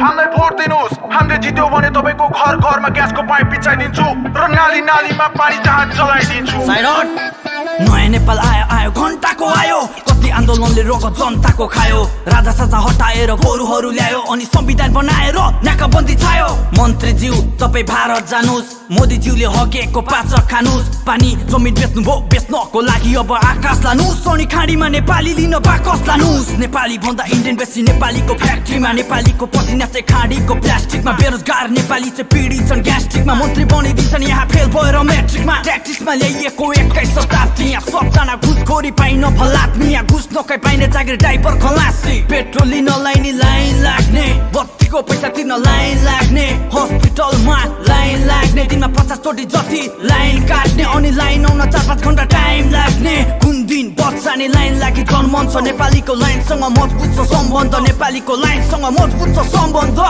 हामीलाई भोट दिनुस् हामीले जित्यो भने तपाईको घर घरमा ग्यासको पाइप बिछाइदिन्छु र नाली नालीमा पानी जहाज चलाइदिन्छु नयाँ नेपाल आयो आयो घण्टाको आयो कति आन्दोलनले रगत जनताको खायो राजा साजा हटाएर गोरुहरू ल्यायो अनि संविधान बनाएर नाकाबन्दी छायो मन्त्रीज्यू तपाई भारत जानुस् मोदीज्यूले हकेको पाचक खानुस् पानी जमिन बेच्नुभयो बेच्नको लागि अब आकाश लानुस् अनि खाडीमा नेपाली लिन बाकस लानुस् नेपाली भन्दा इन्डियन बेसी नेपालीको फ्याक्ट्रीमा नेपालीको पसिना चाहिँ खाडीको प्लास्टिकमा बेरोजगार नेपाली चाहिँ पीडित छन् ग्यास्ट्रिकमा मन्त्री बनिदिन्छन् यहाँ फेल भएर म्याट्रिकमा ट्याक्टिसमा ल्याइएको 21 शताब्दी यहाँ सबजना घुसखोरी पाइन फलात्मी यहाँ घुस नखाइ पाइने जागिर ड्राइभर खलासी पेट्रोल लिन लाइन लाग्ने बत्तीको पैसा तिर्न लाइन लाग्ने हस्पिटलमा लाइन लाग्ने दिनमा 50 चोटि जति लाइन काट्ने अनि लाइन आउन 4-5 घण्टा टाइम लाग्ने कुन दिन बच्चाने लाइन लागि जन्मन छ नेपालीको लाइनसँग मजबुत छ सम्बन्ध नेपालीको लाइनसँग मजबुत छ सम्बन्ध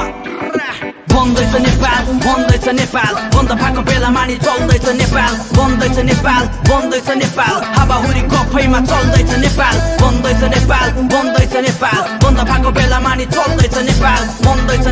बन्दैछ नेपाल बन्द भएको बेला मानि चल्दैछ नेपाल बन्दैछ नेपाल हावाहुरी गफैमा चल्दैछ नेपाल बन्दैछ नेपाल बन्द भएको बेला मानि चल्दैछ नेपाल बन्दैछ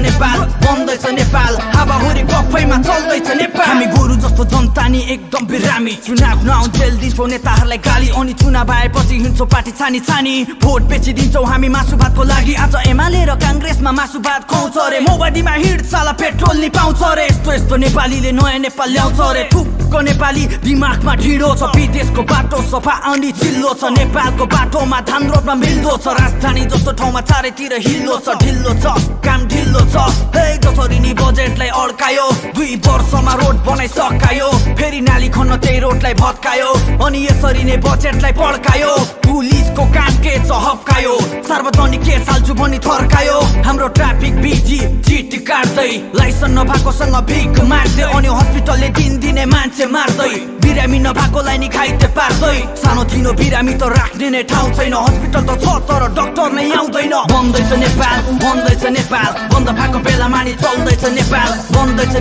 नेपाल हावाहुरी गफैमा चल्दैछ नेपाल हामी गोरु जस्तो जनता नि एकदम बिरामी चुनाव नआउन्जेल दिन्छौ नेताहरूलाई गाली अनि चुनाव आएपछि हिँड्छौ पार्टी छानी भोट बेचिदिन्छौ हामी मासु भातको लागि आज एमाले र काङ्ग्रेसमा मासु भात खुवाउँछ रे मोबाइलमा हिँड साला पेट्रोल नि पाउँछ रे यस्तो नेपालीले नयाँ नेपाल ल्याउँछ रे ठुक्क नेपाली दिमागमा ढिँडो छ विदेशको बाटो सफा अनि चिल्लो छ नेपालको बाटोमा धान रोप्न मिल्दो छ राजधानी जस्तो ठाउँमा चारैतिर हिल्लो छ ढिल्लो छ काम ढिल्लो छ हे जसरी नि बजेटलाई अड्कायो 2 वर्षमा रोड बनाइसकायो फेरि नाली खन्न त्यही रोडलाई भत्कायो अनि यसरी नै बजेटलाई पड्कायो पुलिसको काम के छ हप्कायो सार्वजनिक के हाल्छु भनी थर्कायो हाम्रो ट्राफिक बिजी चिट काट्दै लाइसेन्स नभएकोसँग भिख माग्दै अनि हस्पिटलले दिनदिनै मान्छे मार्दै बिरामी नभएकोलाई नि खाइते पार्दै सानो तिनो बिरामी त राख्ने नै ठाउँ छैन हस्पिटल त छ तर डाक्टर नै आउँदैन बन्दैछ नेपाल बन्द भएको बेला मानि चल्दैछ नेपाल बन्दैछ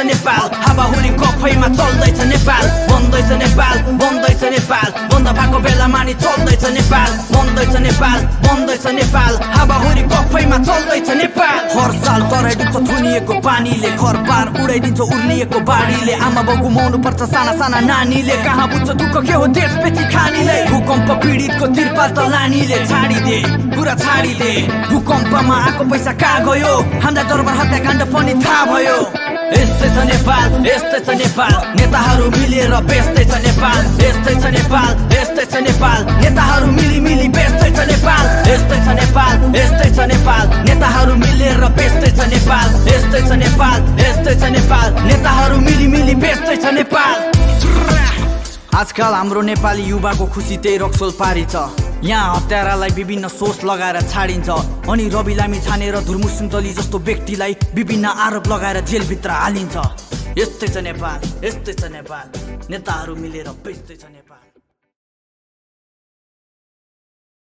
नेपाल हावाहुरी गफैमा चल्दैछ नेपाल बन्दैछ नेपाल बन्द भएको बेला मानि चल्दैछ नेपाल बन्दैछ नेपाल हावाहुरी गफैमा चल्दैछ नेपाल हर साल तराइदिन्छ थुनिएको पानीले घरबार उडाइदिन्छ उर्लिएको बाढीले आमा बाउ गुमाउनु पर्छ साना नानीले कहाँ बुझ्छ दुःख के हो देश बेची खानीले भूकम्प पीडितको तिरपाल त लानीले छाडिदे पुरा छाडिदे भूकम्पमा आएको पैसा कहाँ गयो हामीलाई दरबार हत्याकाण्ड पनि थाहा भयो यस्तै छ नेपाल नेताहरू मिलेर बेच्दै छ नेपाल यस्तै छ नेपाल नेताहरू मिली बेच्दै छ नेपाल यस्तै छ नेपाल नेताहरू मिलेर बेच्दै छ नेपाल यस्तै छ नेपाल नेताहरू मिली बेच्दै छ नेपाल आजकल हाम्रो नेपाली युवाको खुसी त्यही रक्सोल पारी छ यहाँ हत्यारालाई विभिन्न सोच लगाएर छाडिन्छ अनि रवि लामी छानेर धुर्मु सुन्तली जस्तो व्यक्तिलाई विभिन्न आरोप लगाएर जेलभित्र हालिन्छ यस्तै छ नेपाल नेताहरू मिलेर बेच्दै छ नेपाल।